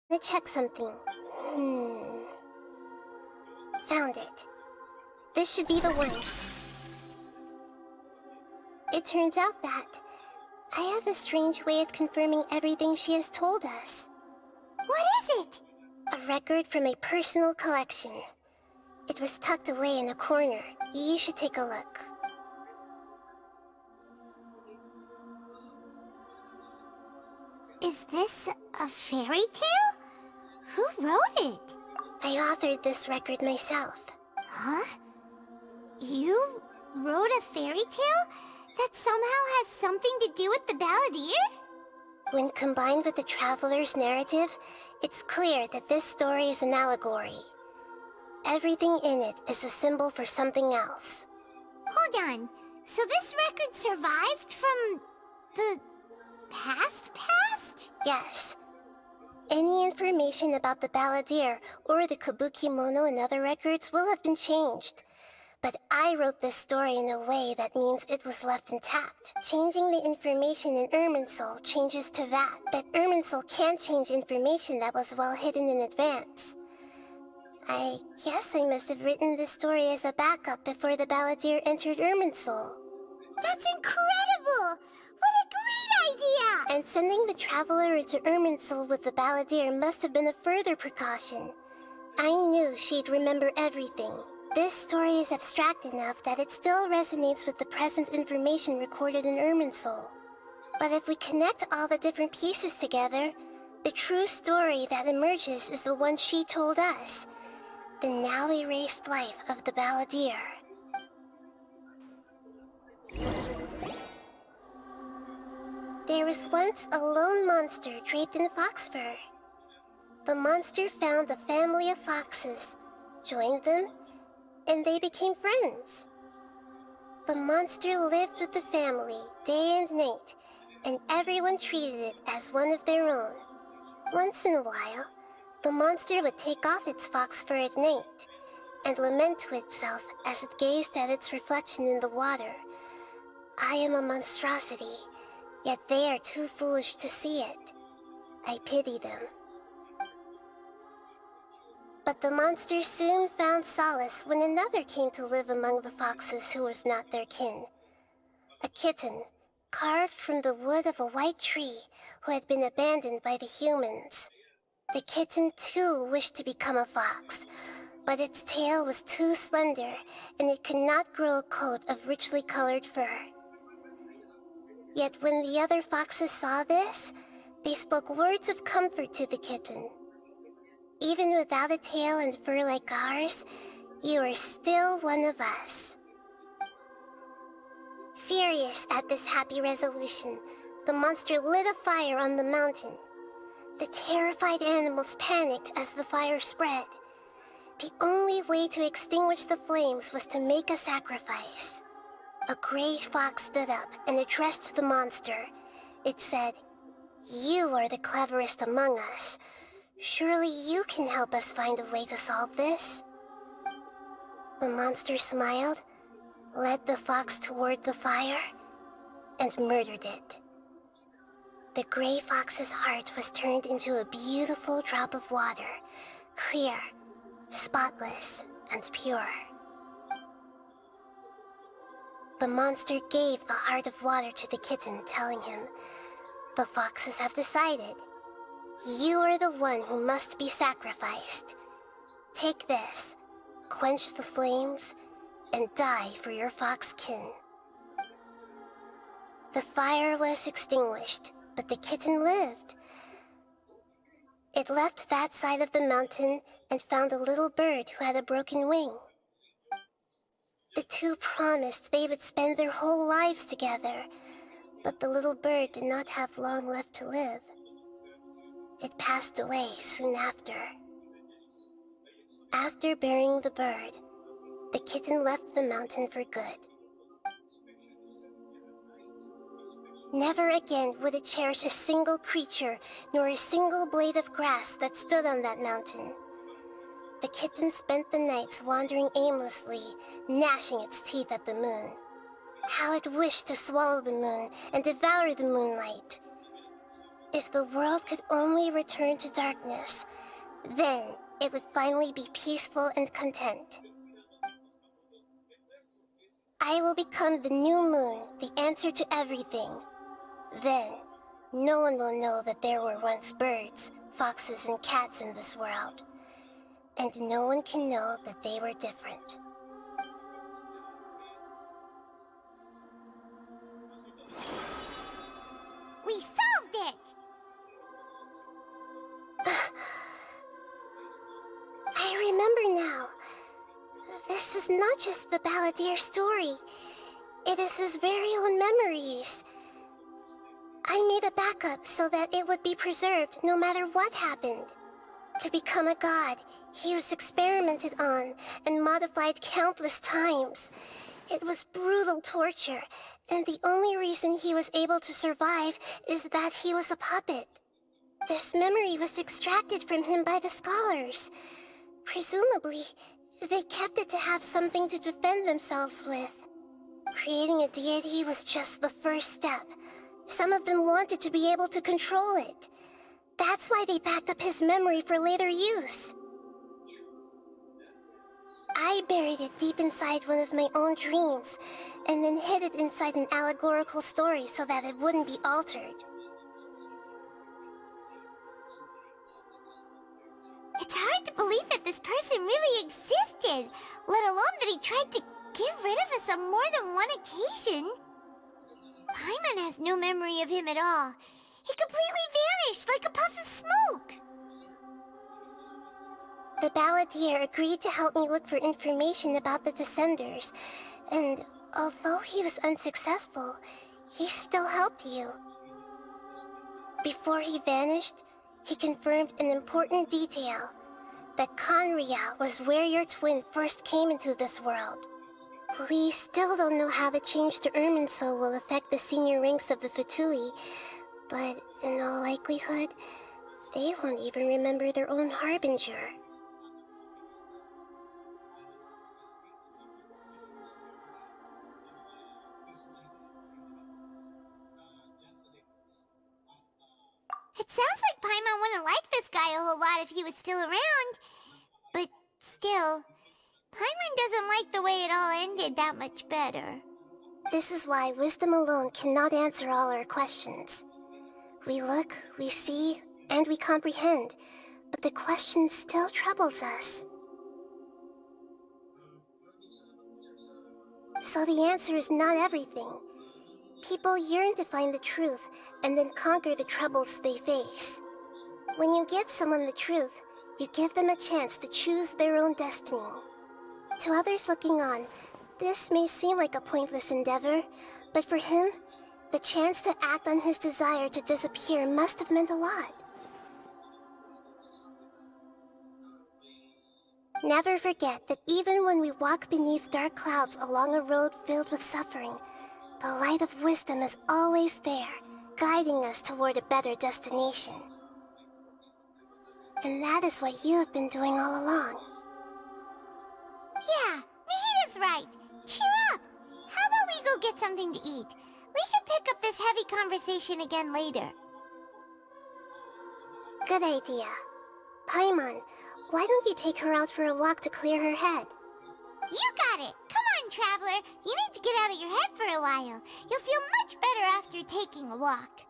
Let's check something. Found it. This should be the one. It turns out that I have a strange way of confirming everything she has told us. What is it? A record from a personal collection. It was tucked away in a corner. You should take a look. Is this a fairy tale? Who wrote it? I authored this record myself. Huh? You wrote a fairy tale that somehow has something to do with the balladeer? When combined with the traveler's narrative, it's clear that this story is an allegory. Everything in it is a symbol for something else. Hold on. So this record survived from the past? Yes. Any information about the balladeer or the kabuki mono in other records will have been changed. But I wrote this story in a way that means it was left intact. Changing the information in IRMINSUL changes to that, but IRMINSUL can't change information that was well hidden in advance. I guess I must have written this story as a backup before the balladeer entered IRMINSUL. That's incredible! What a great idea! And sending the traveler into IRMINSUL with the balladeer must have been a further precaution. I knew she'd remember everything. This story is abstract enough that it still resonates with the present information recorded in IRMINSUL. But if we connect all the different pieces together, the true story that emerges is the one she told us. The now erased life of the balladeer. There was once a lone monster draped in fox fur. The monster found a family of foxes, joined them, and they became friends. The monster lived with the family day and night, and everyone treated it as one of their own. Once in a while, the monster would take off its fox fur at night, and lament to itself as it gazed at its reflection in the water. I am a monstrosity, yet they are too foolish to see it. I pity them. But the monster soon found solace when another came to live among the foxes who was not their kin. A kitten, carved from the wood of a white tree, who had been abandoned by the humans. The kitten too wished to become a fox, but its tail was too slender, and it could not grow a coat of richly colored fur. Yet when the other foxes saw this, they spoke words of comfort to the kitten. Even without a tail and fur like ours, you are still one of us. Furious at this happy resolution, the monster lit a fire on the mountain. The terrified animals panicked as the fire spread. The only way to extinguish the flames was to make a sacrifice. A gray fox stood up and addressed the monster. It said, "You are the cleverest among us. Surely you can help us find a way to solve this." The monster smiled, led the fox toward the fire, and murdered it. The gray fox's heart was turned into a beautiful drop of water, clear, spotless, and pure. The monster gave the heart of water to the kitten, telling him, "The foxes have decided. You are the one who must be sacrificed. Take this, quench the flames, and die for your fox kin." The fire was extinguished, but the kitten lived. It left that side of the mountain and found a little bird who had a broken wing. The two promised they would spend their whole lives together, but the little bird did not have long left to live. It passed away soon after. After burying the bird, the kitten left the mountain for good. Never again would it cherish a single creature, nor a single blade of grass that stood on that mountain. The kitten spent the nights wandering aimlessly, gnashing its teeth at the moon. How it wished to swallow the moon and devour the moonlight. If the world could only return to darkness, then it would finally be peaceful and content. I will become the new moon, the answer to everything. Then, no one will know that there were once birds, foxes, and cats in this world. And no one can know that they were different. We solved it! I remember now. This is not just the Balladeer story. It is his very own memories. I made a backup so that it would be preserved no matter what happened. To become a god, he was experimented on and modified countless times. It was brutal torture, and the only reason he was able to survive is that he was a puppet. This memory was extracted from him by the scholars. Presumably, they kept it to have something to defend themselves with. Creating a deity was just the first step. Some of them wanted to be able to control it. That's why they backed up his memory for later use. I buried it deep inside one of my own dreams, and then hid it inside an allegorical story so that it wouldn't be altered. It's hard to believe that this person really existed, let alone that he tried to get rid of us on more than one occasion. Paimon has no memory of him at all. He completely vanished like a puff of smoke. The Balladeer agreed to help me look for information about the Descenders, and although he was unsuccessful, he still helped you. Before he vanished, he confirmed an important detail, that Conria was where your twin first came into this world. We still don't know how the change to IRMINSUL will affect the senior ranks of the Fatui, but in all likelihood, they won't even remember their own Harbinger. It sounds like Paimon wouldn't like this guy a whole lot if he was still around. But still, Paimon doesn't like the way it all ended that much better. This is why wisdom alone cannot answer all our questions. We look, we see, and we comprehend, but the question still troubles us. So the answer is not everything. People yearn to find the truth and then conquer the troubles they face. When you give someone the truth, you give them a chance to choose their own destiny. To others looking on, this may seem like a pointless endeavor, but for him, the chance to act on his desire to disappear must have meant a lot. Never forget that even when we walk beneath dark clouds along a road filled with suffering, the light of wisdom is always there, guiding us toward a better destination. And that is what you have been doing all along. Yeah, Nahida's right. Cheer up! How about we go get something to eat? We can pick up this heavy conversation again later. Good idea. Paimon, why don't you take her out for a walk to clear her head? You got it! Come on, Traveler! You need to get out of your head for a while. You'll feel much better after taking a walk.